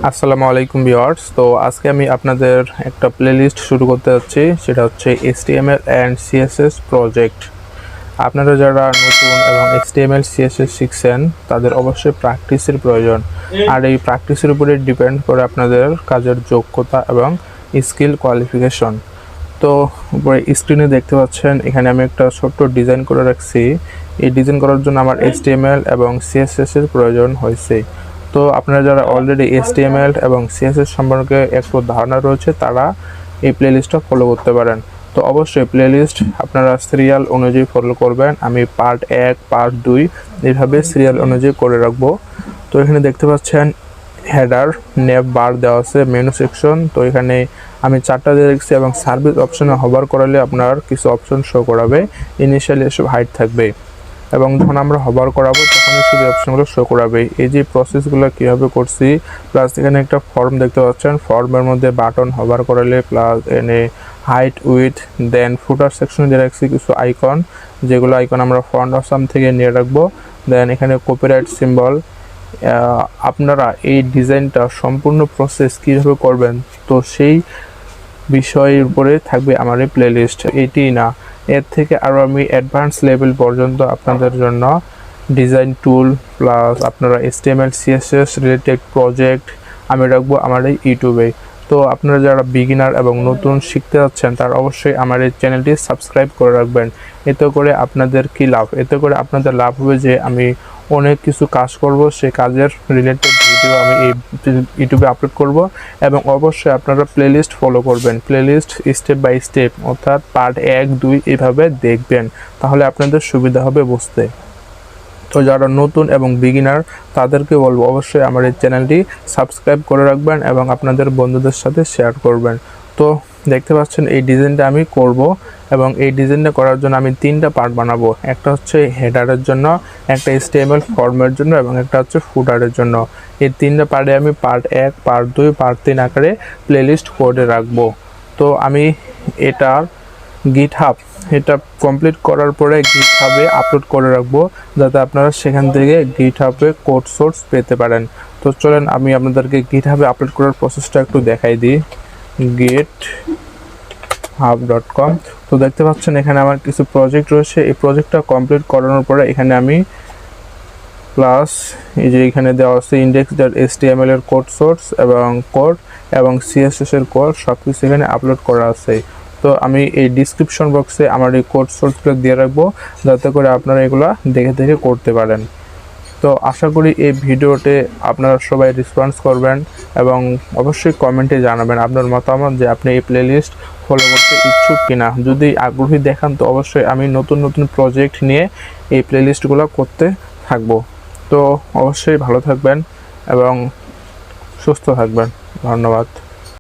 আসসালামু আলাইকুম ভিউয়ার্স। তো আজকে আমি আপনাদের একটা প্লেলিস্ট শুরু করতে যাচ্ছি, সেটা হচ্ছে HTML অ্যান্ড CSS প্রজেক্ট। আপনারা যারা নতুন এবং HTML CSS শিখছেন তাদের অবশ্যই প্র্যাকটিসের প্রয়োজন, আর এই প্র্যাকটিসের উপরে ডিপেন্ড করে আপনাদের কাজের যোগ্যতা এবং স্কিল কোয়ালিফিকেশন। তো উপরে স্ক্রিনে দেখতে পাচ্ছেন এখানে আমি একটা ছোট্ট ডিজাইন করে রাখছি। এই ডিজাইন করার জন্য আমার HTML এবং CSS এর প্রয়োজন হয়েছে। তো আপনারা যারা অলরেডি HTML এবং CSS সম্পর্কে একটু ধারণা রয়েছে তারা এই প্লেলিস্টটা ফলো করতে পারেন। তো অবশ্যই প্লেলিস্ট আপনারা সিরিয়াল অনুযায়ী ফলো করবেন। আমি পার্ট 1 পার্ট 2 এইভাবে সিরিয়াল অনুযায়ী করে রাখবো। তো এখানে দেখতে পাচ্ছেন হেডার নেভ বার দেওয়া আছে, মেনু সেকশন। তো এখানে আমি 4টা দিয়ে রেখেছি এবং সার্ভিস অপশনে হভার করালে আপনার কিছু অপশন শো করাবে। ইনিশিয়ালি এসব হাইড থাকবে এবং যখন আমরা হভার করাবো তখন শুধু অপশনগুলো শো করাবে। এই যে প্রসেসগুলো কীভাবে করছি, প্লাস এখানে একটা ফর্ম দেখতে পাচ্ছেন, ফর্মের মধ্যে বাটন হভার করালে, প্লাস এনে হাইট উইথ, দেন ফুটার সেকশনে দিয়ে রাখছি কিছু আইকন, যেগুলো আইকন আমরা ফন্ট অসাম থেকে নিয়ে রাখবো। দেন এখানে কপিরাইট সিম্বল। আপনারা এই ডিজাইনটা সম্পূর্ণ প্রসেস কীভাবে করবেন তো সেই বিষয়ের উপরে থাকবে আমার এই প্লেলিস্ট। এটি না, এর থেকে আরও আমি অ্যাডভান্স লেভেল পর্যন্ত আপনাদের জন্য ডিজাইন টুল প্লাস আপনারা HTML CSS রিলেটেড প্রজেক্ট আমি রাখবো আমার এই ইউটিউবে। তো আপনারা যারা বিগিনার এবং নতুন শিখতে যাচ্ছেন তারা অবশ্যই আমার এই চ্যানেলটি সাবস্ক্রাইব করে রাখবেন। এতে করে আপনাদের কী লাভ? এতে করে আপনাদের লাভ হবে যে আমি অনেক কিছু কাজ করব, সেই কাজের রিলেটেড ভিডিও আমি এই ইউটিউবে আপলোড করব। এবং অবশ্যই আপনারা প্লেলিস্ট ফলো করবেন, প্লেলিস্ট স্টেপ বাই স্টেপ, অর্থাৎ পার্ট 1 2 এইভাবে দেখবেন, তাহলে আপনাদের সুবিধা হবে বুঝতে। তো যারা নতুন এবং বিগিনার তাদেরকে বলবো অবশ্যই আমার এই চ্যানেলটি সাবস্ক্রাইব করে রাখবেন এবং আপনাদের বন্ধুদের সাথে শেয়ার করবেন। তো দেখতে পাচ্ছেন এই ডিজাইনটা আমি করব এবং এই ডিজাইনটা করার জন্য আমি 3টা পার্ট বানাবো। একটা হচ্ছে হেডারের জন্য, একটা HTML ফর্মের জন্য এবং একটা হচ্ছে ফুটারের জন্য। এই 3টা পার্টে আমি পার্ট 1 পার্ট 2 পার্ট 3 আকারে প্লেলিস্ট করে রাখবো। তো আমি এটার গিটহাব এটা কমপ্লিট করার পরে গিটহাবে আপলোড করে রাখবো, যাতে আপনারা সেখান থেকে গিটহাবে কোড সোর্স পেতে পারেন। তো চলেন আমি আপনাদেরকে গিটহাবে আপলোড করার প্রসেসটা একটু দেখাই দিই। github.com। তো দেখতে পাচ্ছেন এখানে আমার কিছু প্রজেক্ট রয়েছে। এই প্রজেক্টটা কমপ্লিট করানোর পরে এখানে আমি প্লাস এই যে এখানে দেওয়া আছে index.html এর কোড সোর্স এবং কোড এবং CSS এর কোড সব কিছু এখানে আপলোড করা আছে। তো আমি এই ডিসক্রিপশন বক্সে আমার এই কোড সোর্সগুলো দিয়ে রাখবো, যাতে করে আপনারা এগুলা দেখে দেখে করতে পারেন। তো আশা করি এই ভিডিওতে আপনারা সবাই রেসপন্স করবেন এবং অবশ্যই কমেন্টে জানাবেন আপনার মতামত যে আপনি এই প্লেলিস্ট ফলো করতে ইচ্ছুক কিনা। যদি আগ্রহী দেখান তো অবশ্যই আমি নতুন নতুন প্রজেক্ট নিয়ে এই প্লেলিস্টগুলো করতে থাকবো। তো অবশ্যই ভালো থাকবেন এবং সুস্থ থাকবেন। ধন্যবাদ।